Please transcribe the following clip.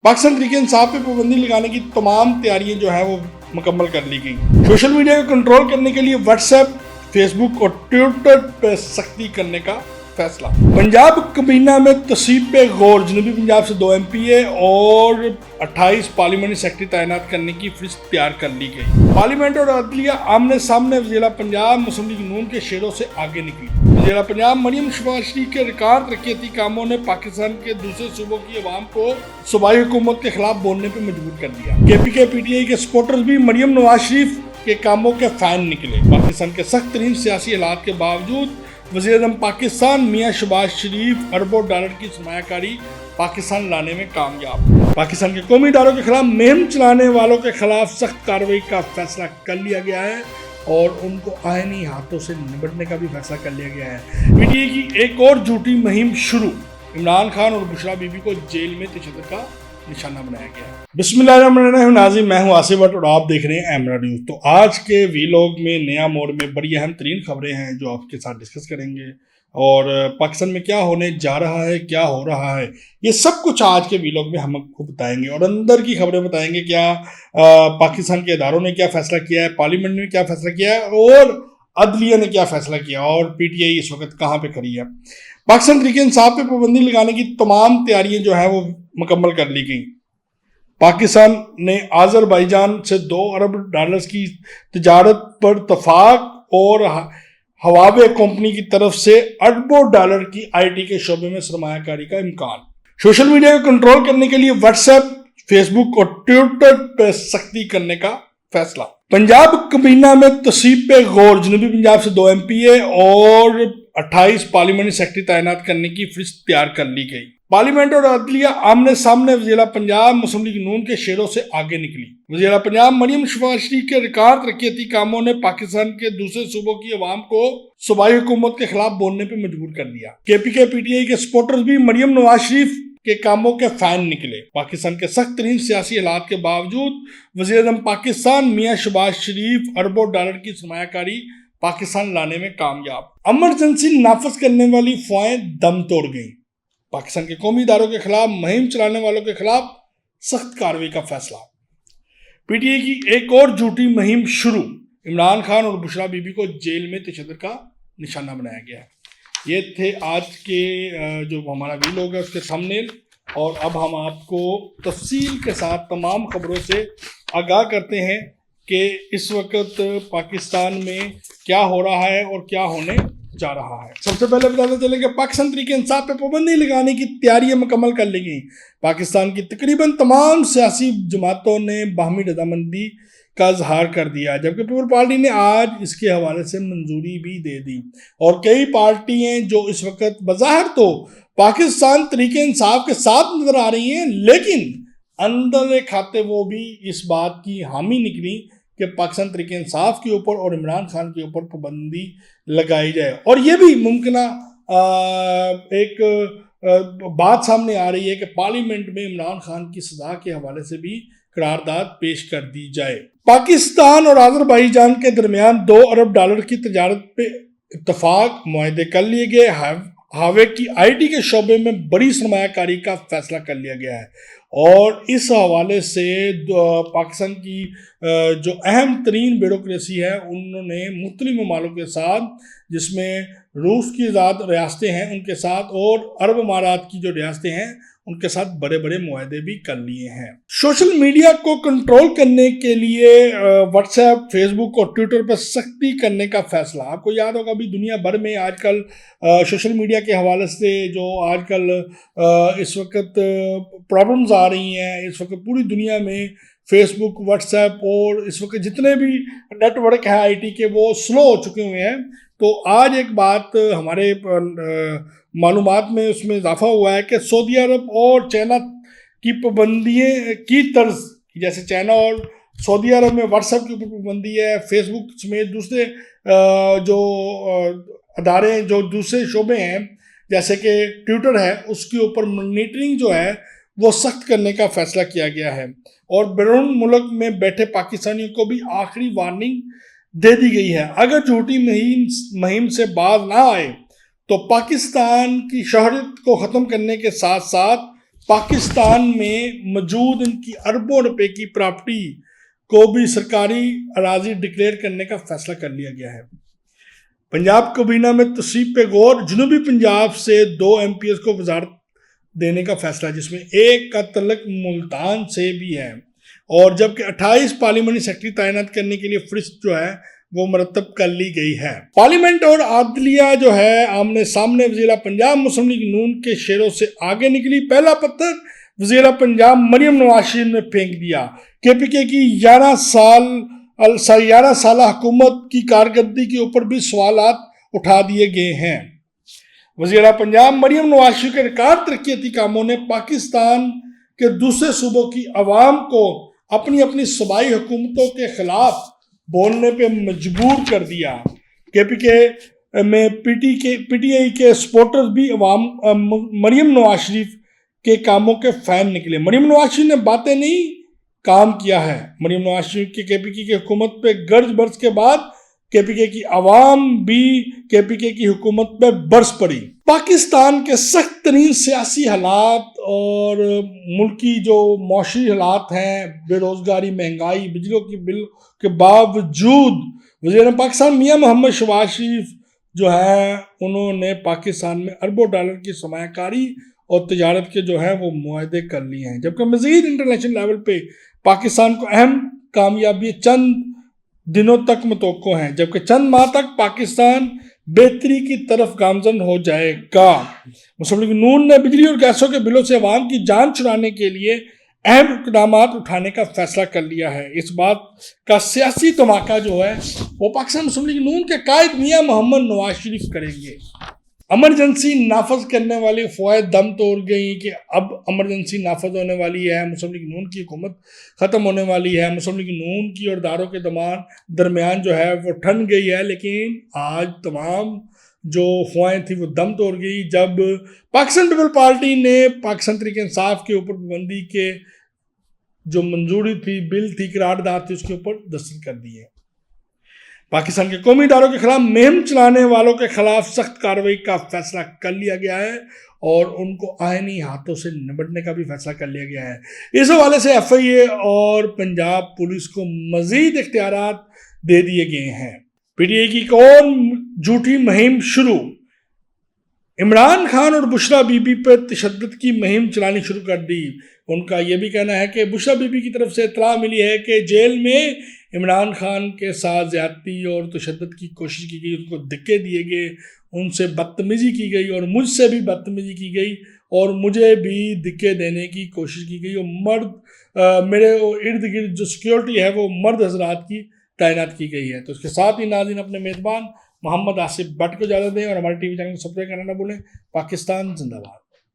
पाकिस्तान तहरीक इंसाफ पे पाबंदी लगाने की तमाम तैयारियां जो है वो मुकम्मल कर ली गई। सोशल मीडिया को कंट्रोल करने के लिए व्हाट्सएप, फेसबुक और ट्विटर पर सख्ती करने का फैसला। पंजाब कबीना में तसीब पे गौर, जनूबी पंजाब से 2 MPA और 28 पार्लियामेंट्री सेक्रेटरी तैनात करने की फहरिस्त तैयार कर ली गई। पार्लियामेंट और अदलिया आमने सामने। वज़ीर पंजाब मुस्लिम लीग नून के शेरों से आगे निकली। वज़ीर पंजाब मरियम शहबाज शरीफ के रिकॉर्ड तरक्याती कामों ने पाकिस्तान के दूसरे सूबों की अवाम को सूबाई हुकूमत के खिलाफ बोलने पर मजबूर कर दिया। KPK PTI के सपोर्टर्स भी मरियम नवाज शरीफ के कामों के फैन निकले। पाकिस्तान के सख्त तरीन सियासी हालात के बावजूद वज़ीर-ए-आज़म पाकिस्तान मियां शहबाज शरीफ अरबों डॉलर की सरमायाकारी पाकिस्तान लाने में कामयाब। पाकिस्तान के कौमी इदारों के खिलाफ मुहिम चलाने वालों के खिलाफ सख्त कार्रवाई का फैसला कर लिया गया है और उनको आईनी हाथों से निपटने का भी फैसला कर लिया गया है। PTI की एक और झूठी मुहिम शुरू। इमरान खान और बुशरा बीबी को जेल में तशद्दुद का निशाना बनाया गया। बिस्मिल्लाहिर्रहमानिर्रहीम। नाज़रीन, मैं हूं आसिफ भट्ट और आप देख रहे हैं एमरा न्यूज़। तो आज के वीलॉग में नया मोड़ में बड़ी अहम तरीन खबरें हैं जो आपके साथ डिस्कस करेंगे और पाकिस्तान में क्या होने जा रहा है, क्या हो रहा है, ये सब कुछ आज के वीलॉग में हम आपको बताएंगे और अंदर की खबरें बताएंगे। क्या पाकिस्तान के इदारों ने क्या फैसला किया है, पार्लियामेंट ने क्या फैसला किया है और अदलिया ने क्या फैसला किया और PTI इस वक्त कहाँ पे खड़ी है। पाकिस्तान तहरीक इंसाफ पे पाबंदी लगाने की तमाम तैयारियां जो है वो मुकम्मल कर ली गई। पाकिस्तान ने आज़रबाईजान से 2 अरब डॉलर्स की तिजारत पर इत्तफाक और हवावे कंपनी की तरफ से अरबों डॉलर की IT के शोबे में सरमायाकारी का इम्कान। सोशल मीडिया को कंट्रोल करने के लिए व्हाट्सएप, फेसबुक और ट्विटर पर सख्ती करने का फैसला। पंजाब कबीना में तसीब पे गौर, जनूबी पंजाब से 2 MPA और 28 पार्लियामेंट्री सेक्रेटरी तैनात करने की फहरिस्त तैयार कर ली गई। पार्लियामेंट और अदलिया आमने सामने। वज़ीर पंजाब मुस्लिम लीग नून के शेरों से आगे निकली। वज़ीर पंजाब मरियम शहबाज शरीफ के रिकॉर्ड तरक्याती कामों ने पाकिस्तान के दूसरे सूबों की अवाम को सूबाई हुकूमत के खिलाफ बोलने पर मजबूर कर दिया। KPK PTI के सपोर्टर्स भी मरियम नवाज शरीफ के कामों के फैन निकले। पाकिस्तान के सख्त तरीन सियासी हालात के बावजूद वज़ीर-ए-आज़म पाकिस्तान मियां शहबाज शरीफ अरबों डॉलर की सरमायाकारी पाकिस्तान लाने में कामयाब। इमरजेंसी नाफज करने वाली फौजें दम तोड़ गईं। पाकिस्तान के कौमी इदारों के खिलाफ मुहिम चलाने वालों के खिलाफ सख्त कार्रवाई का फैसला। PTI की एक और झूठी मुहिम शुरू। इमरान खान और बुशरा बीबी को जेल में तशद्दुद का निशाना बनाया गया। ये थे आज के जो हमारा वीलॉग है उसके थंबनेल और अब हम आपको तफसील के साथ तमाम खबरों से आगाह करते हैं कि इस वक्त पाकिस्तान में क्या हो रहा है और क्या होने जा रहा है। सबसे पहले बताते चले कि पाकिस्तान तहरीक इंसाफ पे पाबंदी लगाने की तैयारियां मुकम्मल कर ली गई। पाकिस्तान की तकरीबन तमाम सियासी जमातों ने बाहमी रजामंदी का इजहार कर दिया, जबकि पीपल पार्टी ने आज इसके हवाले से मंजूरी भी दे दी और कई पार्टियां जो इस वक्त बज़ाहिर तो पाकिस्तान तहरीक इंसाफ के साथ नजर आ रही हैं, लेकिन अंदर खाते वो भी इस बात की हामी निकली कि पाकिस्तान तहरीक इंसाफ के ऊपर और इमरान खान के ऊपर पाबंदी लगाई जाए। और ये भी मुमकिन एक बात सामने आ रही है कि पार्लियामेंट में इमरान खान की सजा के हवाले से भी करारदाद पेश कर दी जाए। पाकिस्तान और आज़रबाईजान के दरमियान 2 अरब डॉलर की तिजारत पे इत्तफाक मुआहदे कर लिए गए। हावे की IT के शोबे में बड़ी सरमायाकारी का फैसला कर लिया गया है और इस हवाले से पाकिस्तान की जो अहम तरीन ब्यूरोक्रेसी है उन्होंने मुख्तलिफ ममालिक के साथ, जिसमें रूस की आज़ाद रियासतें हैं उनके साथ और अरब अमारात की जो रियासतें हैं उनके साथ बड़े बड़े मुआहदे भी कर लिए हैं। सोशल मीडिया को कंट्रोल करने के लिए व्हाट्सएप, फेसबुक और ट्विटर पर सख्ती करने का फैसला। आपको याद होगा अभी दुनिया भर में आजकल सोशल मीडिया के हवाले से जो आजकल इस वक्त प्रॉब्लम्स आ रही हैं, इस वक्त पूरी दुनिया में फेसबुक, व्हाट्सएप और इस वक्त जितने भी नेटवर्क हैं IT के वो स्लो हो चुके हुए हैं। तो आज एक बात हमारे मालूमात में उसमें इजाफा हुआ है कि सऊदी अरब और चाइना की पाबंदियाँ की तर्ज, जैसे चाइना और सऊदी अरब में व्हाट्सएप के ऊपर पाबंदी है, फेसबुक समेत दूसरे जो अदारे जो दूसरे शोबे हैं जैसे कि ट्विटर है उसके ऊपर मॉनिटरिंग जो है वो सख्त करने का फैसला किया गया है और बैरून मुल्क में बैठे पाकिस्तानियों को भी आखिरी वार्निंग दे दी गई है। अगर झूठी मुहिम से बाज ना आए तो पाकिस्तान की शहरत को ख़त्म करने के साथ साथ पाकिस्तान में मौजूद इनकी अरबों रुपए की प्रॉपर्टी को भी सरकारी अराजी डिक्लेयर करने का फैसला कर लिया गया है। पंजाब काबीना में तस्वीब पे गौर, जनूबी पंजाब से 2 MPs को वजारत देने का फैसला, जिसमें एक का तल्लक मुल्तान से भी है, और जबकि 28 पार्लियामेंट्री सेक्रेटरी तैनात करने के लिए फरिस्त जो है वो मरतब कर ली गई है। पार्लियामेंट और आदलिया जो है आमने सामने। वज़ीर पंजाब मुस्लिम लीग नून के शेरों से आगे निकली। पहला पत्थर वज़ीर पंजाब मरियम नवाज शरीफ ने फेंक दिया। KPK की 11 साल हुकूमत की कारकर्दगी के ऊपर भी सवालात उठा दिए गए हैं। वज़ीर पंजाब मरियम नवाज शरीफ के रिकॉर्ड तरक्याती कामों ने पाकिस्तान के दूसरे सूबों की आवाम को अपनी अपनी सूबाई हुकूमतों के खिलाफ बोलने पे मजबूर कर दिया। KPK में PTI के सपोर्टर्स भी मरियम नवाज शरीफ के कामों के फैन निकले। मरियम नवाज शरीफ ने बातें नहीं काम किया है। मरियम नवाज शरीफ की KPK की हुकूमत पे गर्ज बरस के बाद KPK की आवाम भी KPK की हुकूमत पे बरस पड़ी। पाकिस्तान के सख्त तरीन सियासी हालात और मुल्की जो मौशी हालात हैं, बेरोजगारी, महंगाई, बिजली की बिल के बावजूद वज़ीर पाकिस्तान मियां मोहम्मद शहबाज शरीफ जो है उन्होंने पाकिस्तान में अरबों डॉलर की सरमायाकारी और तजारत के जो है वो मुआहदे कर लिए हैं। जबकि मज़ीद इंटरनेशनल लेवल पे पाकिस्तान को अहम कामयाबी चंद दिनों तक मुतवक्को हैं, जबकि चंद माह तक पाकिस्तान बेहतरी की तरफ गामजन हो जाएगा। मुस्लिम लीग नून ने बिजली और गैसों के बिलों से अवाम की जान छुड़ाने के लिए अहम इक़दाम उठाने का फैसला कर लिया है। इस बात का सियासी धमाका जो है वो पाकिस्तान मुस्लिम लीग नून के कायद मियां मोहम्मद नवाज शरीफ करेंगे। एमरजेंसी नाफज करने वाली फ़वाद दम तोड़ गई कि अब एमरजेंसी नाफज होने वाली है, मुस्लिम लीग नून की हुकूमत ख़त्म होने वाली है, मुस्लिम लीग नून की और दारों के दरमियान जो है वो ठन गई है। लेकिन आज तमाम जो फ़वाएँ थी वो दम तोड़ गई जब पाकिस्तान पीपल पार्टी ने पाकिस्तान तहरीक इंसाफ के ऊपर पाबंदी के जो मंजूरी थी, बिल थी, करारदाद थी, उसके ऊपर दस्तखत कर दिए। पाकिस्तान के कौमी इदारों के खिलाफ मुहिम चलाने वालों के खिलाफ सख्त कार्रवाई का फैसला कर लिया गया है और उनको आईनी हाथों से निपटने का भी फैसला कर लिया गया है। इस हवाले से FIA और पंजाब पुलिस को मजीद इख्तियारात दे दिए गए हैं। PTI की एक और झूठी मुहिम शुरू। इमरान खान और बुशरा बीबी पर तशद्दुद की मुहिम चलानी शुरू कर दी। उनका यह भी कहना है कि बुशरा बीबी की तरफ से इत्तला मिली है कि जेल में इमरान खान के साथ ज़्यादती और तशद्दुद की कोशिश की गई, उनको धक्के दिए गए, उनसे बदतमीज़ी की गई और मुझसे भी बदतमीज़ी की गई और मुझे भी धक्के देने की कोशिश की गई। और मेरे इर्द गिर्द जो सिक्योरिटी है वो मर्द हजरात की तैनात की गई है। तो उसके साथ ही नाज़रीन अपने मेज़बान मोहम्मद आसिफ भट्ट को इजाज़त दें और हमारे TV चैनल को सब्सक्राइब करना ना भूलें। पाकिस्तान जिंदाबाद।